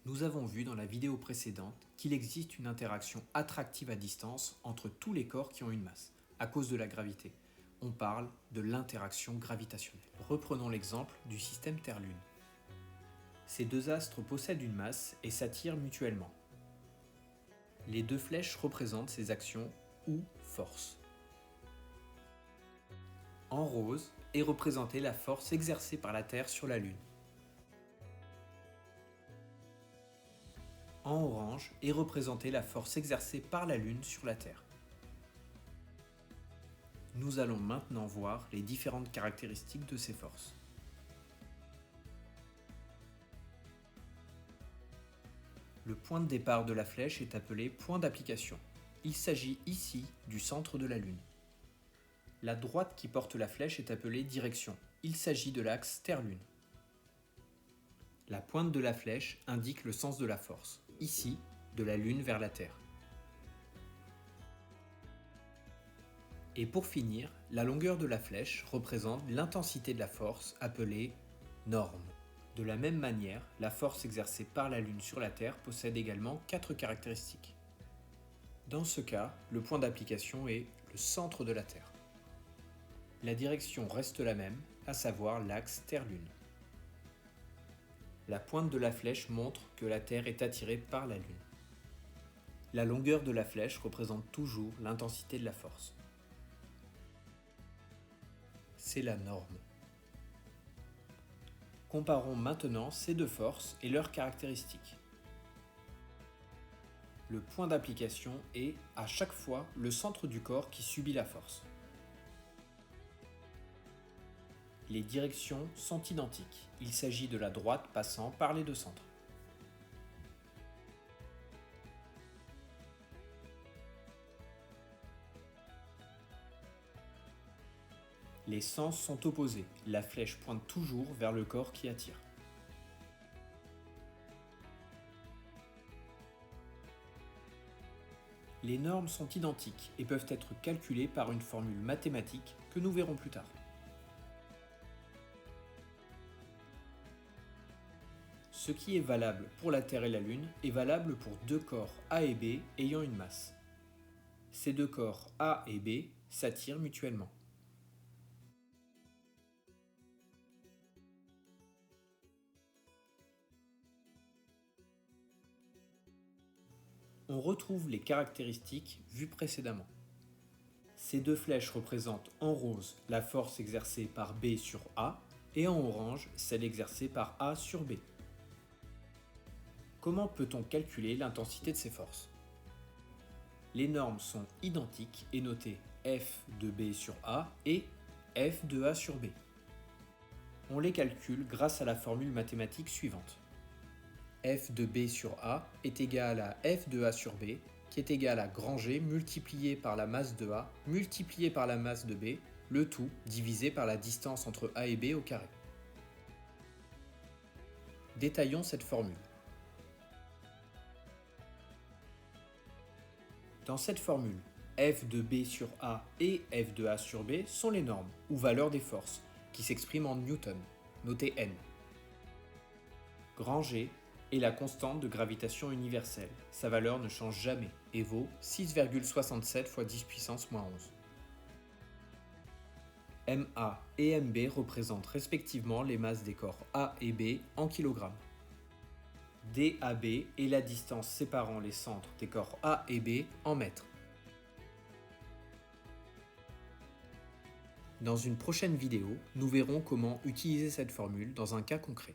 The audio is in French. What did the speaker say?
Nous avons vu dans la vidéo précédente qu'il existe une interaction attractive à distance entre tous les corps qui ont une masse, à cause de la gravité. On parle de l'interaction gravitationnelle. Reprenons l'exemple du système Terre-Lune. Ces deux astres possèdent une masse et s'attirent mutuellement. Les deux flèches représentent ces actions ou forces. En rose est représentée la force exercée par la Terre sur la Lune. En orange est représentée la force exercée par la Lune sur la Terre. Nous allons maintenant voir les différentes caractéristiques de ces forces. Le point de départ de la flèche est appelé point d'application. Il s'agit ici du centre de la Lune. La droite qui porte la flèche est appelée direction. Il s'agit de l'axe Terre-Lune. La pointe de la flèche indique le sens de la force, ici, de la Lune vers la Terre. Et pour finir, la longueur de la flèche représente l'intensité de la force appelée norme. De la même manière, la force exercée par la Lune sur la Terre possède également 4 caractéristiques. Dans ce cas, le point d'application est le centre de la Terre. La direction reste la même, à savoir l'axe Terre-Lune. La pointe de la flèche montre que la Terre est attirée par la Lune. La longueur de la flèche représente toujours l'intensité de la force. C'est la norme. Comparons maintenant ces deux forces et leurs caractéristiques. Le point d'application est, à chaque fois, le centre du corps qui subit la force. Les directions sont identiques. Il s'agit de la droite passant par les deux centres. Les sens sont opposés. La flèche pointe toujours vers le corps qui attire. Les normes sont identiques et peuvent être calculées par une formule mathématique que nous verrons plus tard. Ce qui est valable pour la Terre et la Lune est valable pour deux corps A et B ayant une masse. Ces deux corps A et B s'attirent mutuellement. On retrouve les caractéristiques vues précédemment. Ces deux flèches représentent en rose la force exercée par B sur A et en orange celle exercée par A sur B. Comment peut-on calculer l'intensité de ces forces? Les normes sont identiques et notées F de B sur A et F de A sur B. On les calcule grâce à la formule mathématique suivante. F de B sur A est égal à F de A sur B, qui est égal à grand G multiplié par la masse de A multiplié par la masse de B, le tout divisé par la distance entre A et B au carré. Détaillons cette formule. Dans cette formule, F de B sur A et F de A sur B sont les normes, ou valeurs des forces, qui s'expriment en newton, noté N. Grand G est la constante de gravitation universelle. Sa valeur ne change jamais et vaut 6,67 fois 10 puissance moins 11. MA et MB représentent respectivement les masses des corps A et B en kilogrammes. DAB est la distance séparant les centres des corps A et B en mètres. Dans une prochaine vidéo, nous verrons comment utiliser cette formule dans un cas concret.